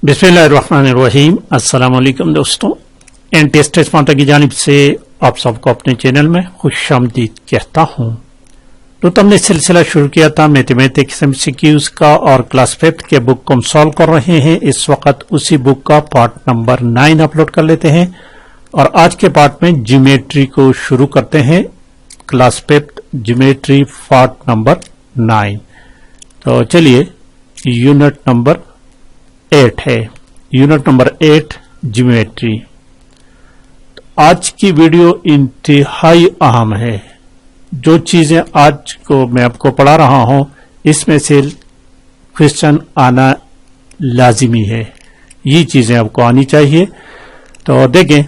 बिस्मिल्लाहिर्रहमानिर्रहीम। अस्सलाम वालेकुम दोस्तों, एनटीएस स्मार्ट की जानिब से आप सबको अपने चैनल में खुशामदीद कहता हूँ। तो हमने सिलसिला शुरू किया था मैथमेटिक्स एमसीक्यूज का और क्लास 5 के बुक को हम सॉल्व कर रहे हैं। इस वक्त उसी बुक का पार्ट नंबर 9 अपलोड कर लेते हैं और आज के पार्ट में ज्योमेट्री को शुरू करते हैं। Class 5 geometry part number 9। तो चलिए, यूनिट नंबर 8 है, यूनिट नंबर 8 ज्योमेट्री। आज की वीडियो इंतहाई अहम है। जो चीजें आज को मैं आपको पढ़ा रहा हूं इसमें से क्वेश्चन आना लाजिमी है। ये चीजें आपको आनी चाहिए। तो देखें,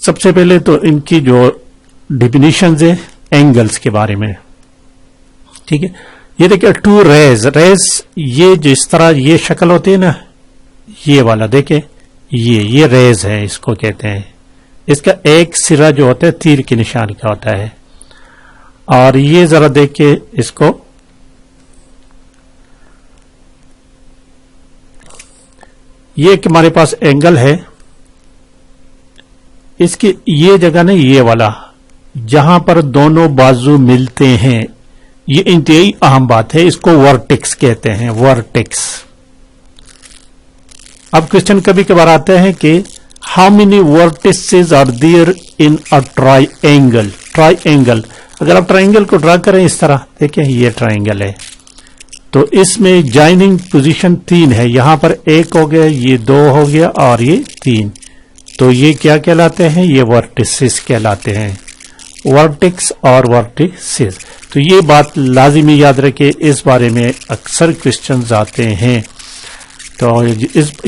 सबसे पहले तो इनकी जो डिफिनीशंस है एंगल्स के बारे में, ठीक है। ये देखिए, टू रेज ये जिस तरह ये शक्ल होती है ना, ये वाला देखे, ये रेज है, इसको कहते हैं। इसका एक सिरा जो होता है तीर के निशान का होता है। और ये जरा देख के इसको, ये कि हमारे पास एंगल है, इसकी ये जगह नहीं, ये वाला जहां पर दोनों बाजू मिलते हैं, ये इंतहाई अहम बात है। इसको वर्टेक्स कहते हैं, वर्टेक्स। अब क्वेश्चन कभी कभार आते हैं कि how many vertices are there in a triangle. Triangle, अगर आप ट्राइंगल को ड्रा करें इस तरह, देखें ये ट्राइंगल है, तो इसमें जॉइनिंग पोजीशन 3 है। यहां पर 1 हो गया, ये 2 हो गया और ये 3। तो ये क्या कहलाते हैं? ये वर्टिसेस कहलाते हैं, वर्टेक्स और वर्टिसेस। तो ये बात लाजिमी याद रखे, इस बारे में अक्सर क्वेश्चंस आते हैं, तो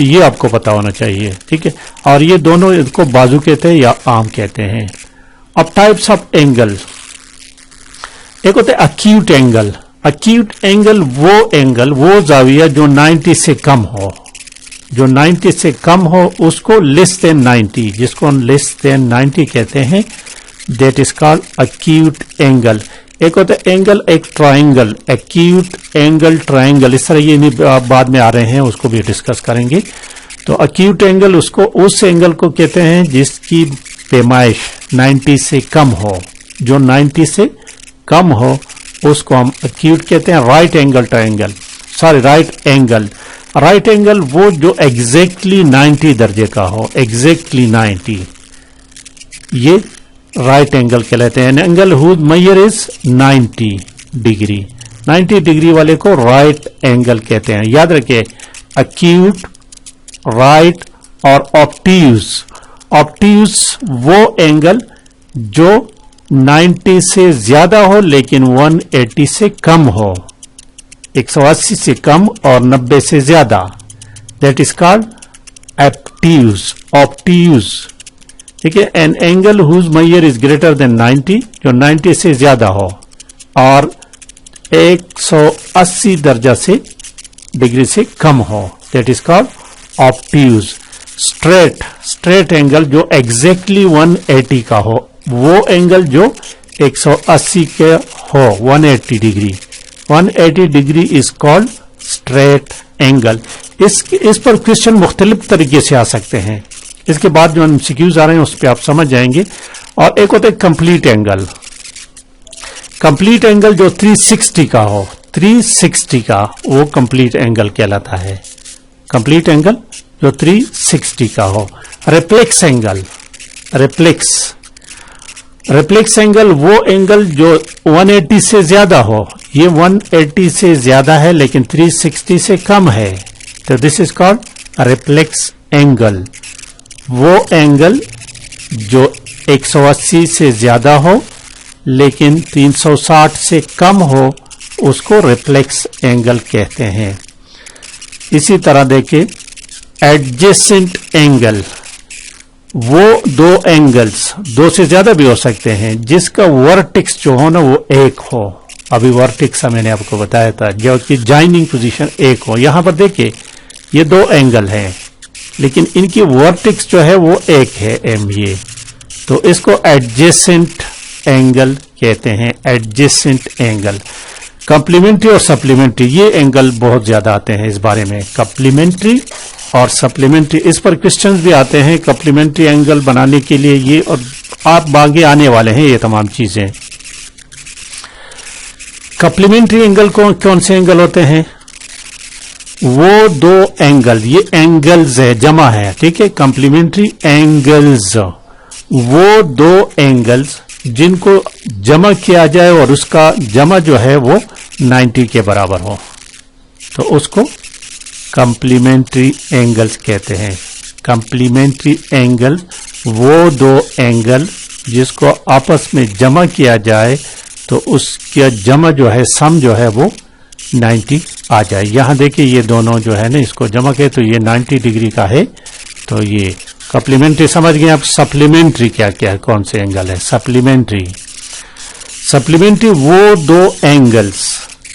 ये आपको पता होना चाहिए, ठीक है। और ये दोनों, इनको बाजू कहते हैं या आर्म कहते हैं। अब टाइप्स ऑफ एंगल, एक होता है अक्यूट एंगल। अक्यूट एंगल वो जाविया जो 90 से कम हो, जो 90 से कम हो उसको लेस देन 90, जिसको हम लेस देन 90 कहते हैं, that is called acute angle. एक होता है एंगल, एक ट्राइंगल, एक्यूट एंगल, ट्राइंगल, इस तरह ये बाद में आ रहे हैं, उसको भी डिस्कस करेंगे। तो एक्यूट एंगल, उसको उस एंगल को कहते हैं जिसकी पैमाइश 90 से कम हो। जो 90 से कम हो उसको हम एक्यूट कहते हैं। Right angle triangle, sorry right angle. Right angle वो जो एग्जैक्टली 90 दर्जे का हो, एग्जैक्टली 90, ये राइट एंगल कहलाते हैं। Angle whose measure is 90 degree. 90 degree वाले को राइट एंगल कहते हैं। याद रखिए, एक्यूट, राइट और ऑब्ट्यूज। ऑब्ट्यूज वो एंगल जो 90 से ज्यादा हो लेकिन 180 से कम हो, 180 से कम और 90 से ज्यादा, that is called obtuse. Obtuse, ठीक है। An angle whose measure is greater than 90, जो 90 से ज्यादा हो और 180 दर्जा से डिग्री से कम हो, that is called obtuse. Straight angle जो एग्जैक्टली 180 का हो, वो एंगल जो 180 के हो, 180 degree, 180 degree is called straight angle. इस पर क्वेश्चन मुख्तलिफ तरीके से आ सकते हैं। इसके बाद जो एमसीक्यूज आ रहे हैं उस पर आप समझ जाएंगे। और एक होता है कंप्लीट एंगल। कंप्लीट एंगल जो 360 का हो, 360 का, वो कंप्लीट एंगल कहलाता है। कंप्लीट एंगल जो 360 का हो। रिफ्लेक्स एंगल, रिफ्लेक्स एंगल वो एंगल जो 180 से ज्यादा हो, ये 180 से ज्यादा है लेकिन 360 से कम है, तो this is called reflex angle. वो एंगल जो 180 से ज्यादा हो लेकिन 360 से कम हो, उसको रिफ्लेक्स एंगल कहते हैं। इसी तरह देखिए, एडजेसेंट एंगल, वो दो एंगल्स, 2 से ज्यादा भी हो सकते हैं, जिसका वर्टेक्स जो हो ना वो 1 हो। अभी वर्टेक्स मैंने आपको बताया था, जो कि जॉइनिंग पोजीशन 1 हो। यहां पर देखिए, ये 2 एंगल हैं लेकिन इनकी वर्टेक्स जो है वो 1 है, एम ये, तो इसको एडजेसेंट एंगल कहते हैं, एडजेसेंट एंगल। कॉम्प्लीमेंट्री और सप्लीमेंट्री, ये एंगल बहुत ज्यादा आते हैं इस बारे में, कॉम्प्लीमेंट्री और सप्लीमेंट्री, इस पर क्वेश्चंस भी आते हैं कॉम्प्लीमेंट्री एंगल बनाने के लिए ये, और आप आगे आने वाले हैं ये तमाम चीजें। कॉम्प्लीमेंट्री एंगल कौन से एंगल होते हैं? वो दो एंगल, ये एंगल्स है, जमा है, ठीक है, कॉम्प्लीमेंट्री एंगल्स, वो दो एंगल्स जिनको जमा किया जाए और उसका जमा जो है वो 90 के बराबर हो, तो उसको कॉम्प्लीमेंट्री एंगल्स कहते हैं। कॉम्प्लीमेंट्री एंगल वो दो एंगल जिसको आपस में जमा किया जाए तो उसका जमा जो है, सम जो है वो 90 आ जाए। यहां देखिए ये दोनों जो है ना, इसको जमा किए तो ये 90 डिग्री का है, तो ये सप्लीमेंट्री समझ गए आप। सप्लीमेंट्री क्या क्या है, कौन से एंगल है? सप्लीमेंट्री वो दो एंगल्स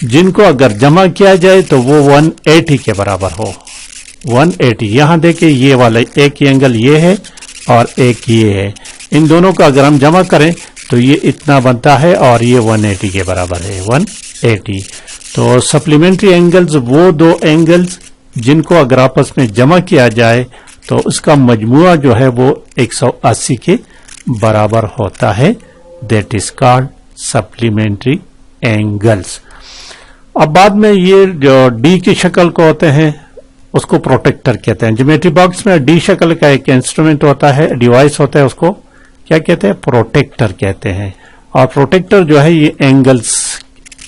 जिनको अगर जमा किया जाए तो वो 180 के बराबर हो, 180। यहां देखिए ये वाला एक एंगल ये है और एक ये है, इन दोनों को अगर हम जमा करें तो ये इतना बनता है और ये 180 के बराबर है, 180। तो सप्लीमेंट्री एंगल्स वो दो एंगल्स जिनको अगर आपस में जमा किया जाए तो उसका मजमुआ जो है वो 180 के बराबर होता है, that is called supplementary angles. अब बाद में ये जो डी की शक्ल को होते हैं उसको प्रोटेक्टर कहते हैं। ज्योमेट्री बॉक्स में डी शक्ल का एक इंस्ट्रूमेंट होता है, डिवाइस होता है, उसको क्या कहते हैं? प्रोटेक्टर कहते हैं। और प्रोटेक्टर जो है ये एंगल्स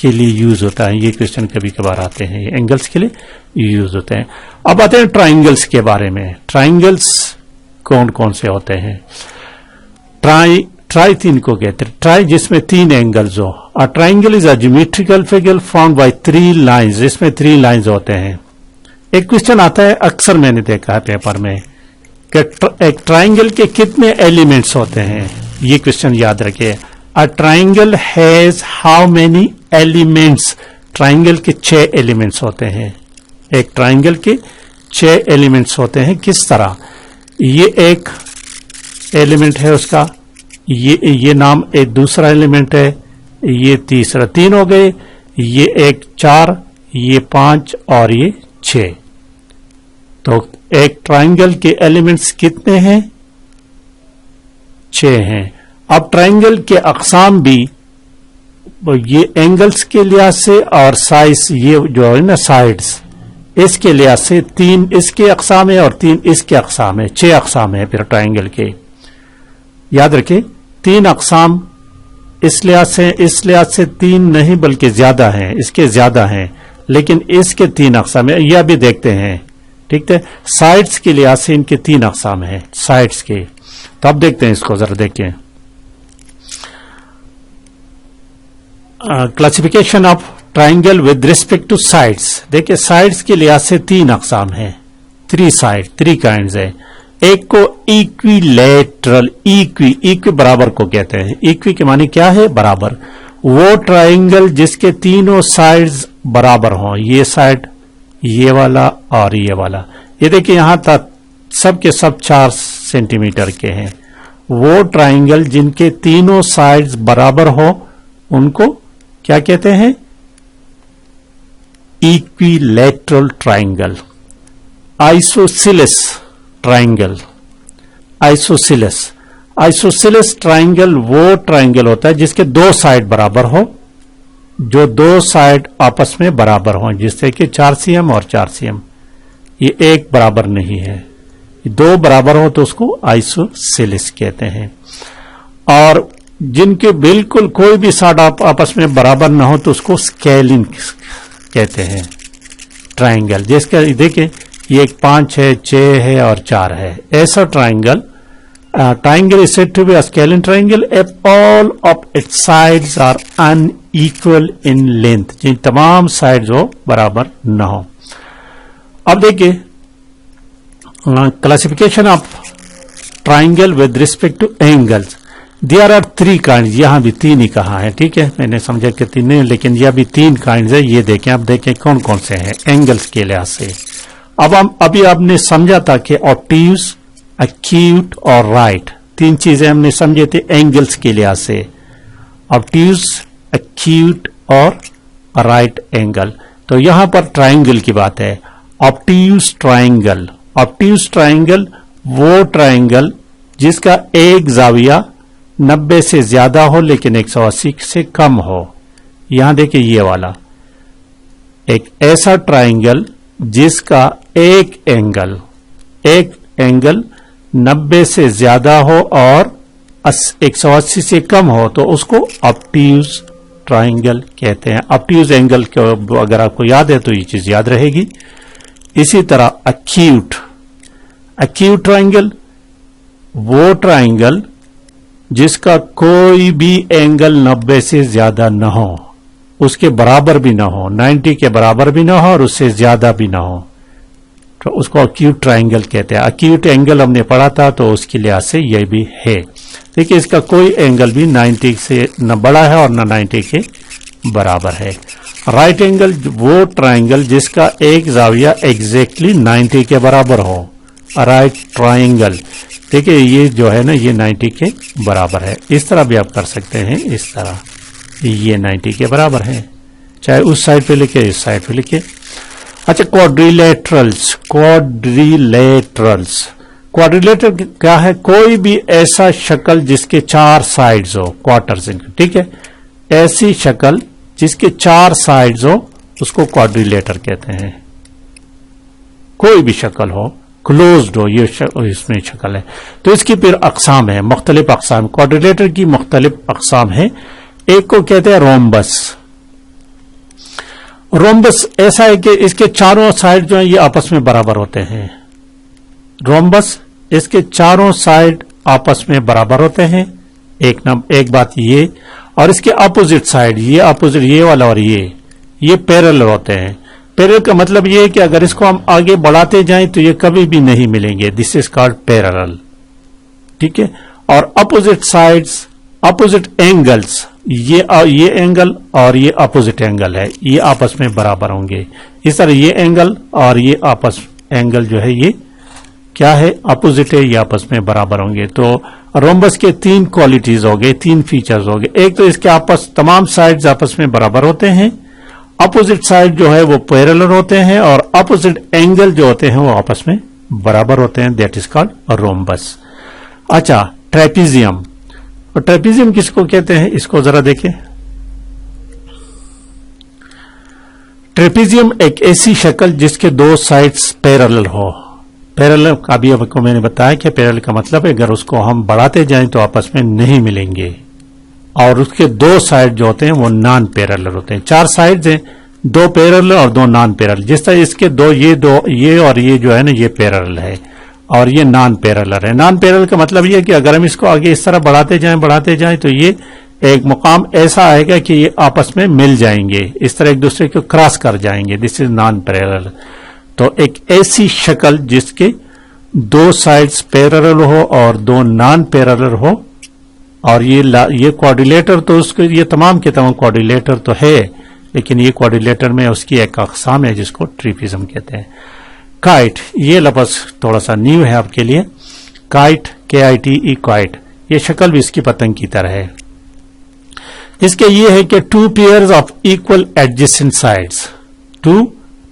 के लिए यूज होता है, ये क्वेश्चन कभी कभार आते हैं, ये एंगल्स के लिए यूज होते हैं। अब आते हैं ट्राइंगल्स के बारे में। ट्राइंगल्स कौन कौन से होते हैं? ट्राई तीन को कहते हैं, ट्राई जिसमें तीन एंगल्स हो। A triangle is a geometrical figure formed by 3 lines, इसमें 3 लाइंस होते हैं। एक क्वेश्चन आता है, अक्सर मैंने देखा है पेपर में, कि एक ट्राइंगल के कितने एलिमेंट्स होते हैं? ये क्वेश्चन याद रखिए, a triangle has how many elements? Triangle के 6 एलिमेंट्स होते हैं। एक ट्राइंगल के 6 एलिमेंट्स होते हैं। किस तरह? ये एक एलिमेंट है उसका, ये नाम एक दूसरा एलिमेंट है, ये तीसरा, 3 हो गए, ये एक 4, ये 5 और ये 6। तो एक ट्राइंगल के एलिमेंट्स कितने हैं? 6 हैं। अब ट्राइंगल के अकसाम भी ये एंगल्स के लिहाज से और साइज, ये जो है ना साइड्स, इसके लिहाज से 3 इसके अकसाम है और 3 इसके अकसाम है, 6 अकसाम है फिर ट्राइंगल के। याद रखिए 3 अकसाम इस लिहाज से 3 नहीं बल्कि ज्यादा हैं, इसके ज्यादा हैं, लेकिन इसके 3 अकसाम है, यह भी देखते हैं, ठीक है। साइड्स के लिहाज से इनके 3 अकसाम है, साइड्स के। तो अब देखते हैं इसको, जरा देखें। Classification of triangle with respect two sides. देखिए साइड्स के लिहाज से 3 अकसाम है, 3 काइंड्स है। एक को इक्विलैटरल, इक्वी बराबर को कहते हैं। इक्वी के माने क्या है? बराबर। वो ट्राइंगल जिसके तीनों साइड्स बराबर हों, ये साइड, ये वाला और ये वाला। ये देखिए यहां तक सब के सब 4 सेंटीमीटर के हैं। वो ट्राइंगल जिनके तीनों साइड्स बराबर हो उनको क्या कहते हैं? Equilateral triangle. Isosceles triangle, isosceles triangle वो ट्राइंगल होता है जिसके 2 साइड बराबर हो, जो 2 साइड आपस में बराबर हो, जिससे कि 4 cm और 4 cm। ये एक बराबर नहीं है, 2 बराबर हो तो उसको आइसोसेलेस कहते हैं। और जिनके बिल्कुल कोई भी साइड आपस में बराबर ना हो तो उसको स्केलिन कहते हैं ट्राइंगल। जिसका देखिए ये 5 है, 6 है और 4 है, ऐसा triangle triangle is said to be a scalene triangle if all of its sides are unequal in length, जिन तमाम साइड्स वो बराबर न हो। अब देखिए classification of triangle with respect to angles. There are 3 kind, यहां भी 3 ही कहा है, ठीक है, मैंने समझा कि 3 नहीं, लेकिन यह भी 3 काइंड है। ये देखें, आप देखें कौन कौन से हैं एंगल्स के लिहाज से। अब हम अभी आपने समझा था कि ऑब्ट्यूज, एक्यूट और राइट, 3 चीजें हमने समझे थे एंगल्स के लिहाज से, ऑब्ट्यूज, एक्यूट और राइट एंगल। तो यहां पर ट्राइंगल की बात है, ऑब्ट्यूज ट्राइंगल। ऑब्ट्यूज ट्राइंगल वो ट्राइंगल जिसका एक जाविया 90 से ज्यादा हो लेकिन 180 से कम हो। यहां देखिए ये वाला एक ऐसा ट्राइंगल जिसका एक एंगल 90 से ज्यादा हो और 180 से कम हो तो उसको ऑब्ट्यूज ट्राइंगल कहते हैं। ऑब्ट्यूज एंगल को अगर आपको याद है तो ये चीज याद रहेगी। इसी तरह एक्यूट ट्राइंगल वो ट्राइंगल जिसका कोई भी एंगल 90 से ज्यादा न हो, उसके बराबर भी ना हो, 90 के बराबर भी ना हो और उससे ज्यादा भी ना हो, तो उसको एक्यूट ट्राइंगल कहते हैं। एक्यूट एंगल हमने पढ़ा था तो उसके लिहाज से यह भी है। देखिए इसका कोई एंगल भी 90 से न बड़ा है और न 90 के बराबर है। राइट एंगल वो ट्राइंगल जिसका एक जाविया एग्जैक्टली 90 के बराबर हो, राइट ट्राइंगल। देखिए ये जो है ना ये 90 के बराबर है। इस तरह भी आप कर सकते हैं, इस तरह ये 90 के बराबर है, चाहे उस साइड पे लिखे इस साइड पे लिखे। अच्छा क्वाड्रिलेटरल क्या है? कोई भी ऐसा शक्ल जिसके 4 साइड्स हो, क्वार्टर्स, ठीक है, ऐसी शक्ल जिसके 4 साइड्स हो उसको क्वाड्रिलेटर कहते हैं। कोई भी शक्ल हो, क्लोज्ड हो, ये इसमें शक्ल है। तो इसकी फिर अकसाम है, मुख्तलिफ अकसाम। क्वाड्रिलेटर की मुख्तलिफ अकसाम है। एक को कहते हैं रोम्बस। रोम्बस ऐसा है कि इसके चारों साइड जो है ये आपस में बराबर होते हैं। रोम्बस इसके चारों साइड आपस में बराबर होते हैं। एक बात ये, और इसके अपोजिट साइड, ये अपोजिट, ये वाला और ये पैरेलल होते हैं। पैरेलल का मतलब ये है कि अगर इसको हम आगे बढ़ाते जाएं तो ये कभी भी नहीं मिलेंगे। दिस इज कॉल्ड पैरेलल, ठीक है। और अपोजिट साइड्स, अपोजिट एंगल्स, ये एंगल और ये अपोजिट एंगल है, ये आपस में बराबर होंगे। इस तरह ये एंगल और ये आपस एंगल जो है ये क्या है? अपोजिट है, ये आपस में बराबर होंगे। तो रोम्बस के 3 क्वालिटीज हो गए, 3 फीचर्स हो गए। एक तो इसके तमाम साइड्स आपस में बराबर होते हैं, अपोजिट साइड जो है वो पैरेलल होते हैं, और अपोजिट एंगल जो होते हैं वो आपस में बराबर होते हैं। That is called rhombus. अच्छा, ट्रेपीजियम। और ट्रेपीजियम किसको कहते हैं? इसको जरा देखें। ट्रेपीजियम एक ऐसी शक्ल जिसके 2 साइड्स पैरेलल हो। पैरेलल का भी आपको मैंने बताया कि पैरेलल का मतलब है अगर उसको हम बढ़ाते जाएं तो आपस में नहीं मिलेंगे, और उसके 2 साइड जो होते हैं वो नॉन पैरेलल होते हैं। 4 साइड्स हैं, 2 पैरेलल और 2 नॉन पैरेलल। जिस तरह इसके ये और ये जो है ना ये पैरेलल है और ये नॉन पैरेलल है। नॉन पैरेलल का मतलब ये है कि अगर हम इसको आगे इस तरह बढ़ाते जाएं तो ये एक मुकाम ऐसा आएगा कि ये आपस में मिल जाएंगे, इस तरह एक दूसरे को क्रॉस कर जाएंगे। This is non parallel. तो एक ऐसी शक्ल जिसके 2 साइड्स पैरेलल हो और 2 नॉन पैरेलल हो, और ये क्वाड्रिलेटर तो उसके ये तमाम के तमाम क्वाड्रिलेटर तो है, लेकिन ये क्वाड्रिलेटर में उसकी एक अकसाम है जिसको ट्रिपिज्म कहते हैं। काइट, ये लफ्ज थोड़ा सा न्यू है आपके लिए। काइट, KITE, काइट, ये शक्ल भी इसकी पतंग की तरह है। इसके ये है कि 2 pairs of equal adjacent sides, 2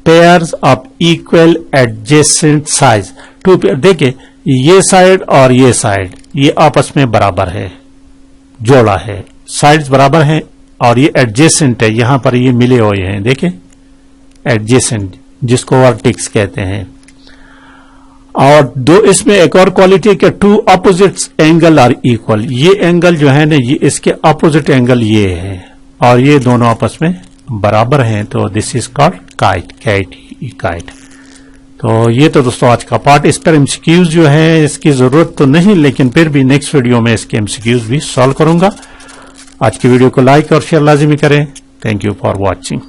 pairs of equal adjacent size. 2 pair, देखिए ये साइड और ये साइड ये आपस में बराबर है, जोड़ा है, साइड्स बराबर हैं, और ये एडजेसेंट है, यहां पर ये मिले हुए हैं, देखिए एडजेसेंट, जिसको वर्टेक्स कहते हैं। और इसमें एक और क्वालिटी है कि 2 अपोजिट्स एंगल आर इक्वल। ये एंगल जो है ना ये इसके अपोजिट एंगल ये है, और ये दोनों आपस में बराबर हैं। तो this is called kite, KITE, kite. तो ये तो दोस्तों आज का पार्ट। इस पर एमसीक्यूज जो है इसकी जरूरत तो नहीं, लेकिन फिर भी नेक्स्ट वीडियो में इसके एमसीक्यूज भी सॉल्व करूंगा। आज की वीडियो को लाइक और शेयर लाजिमी करें। Thank you for watching.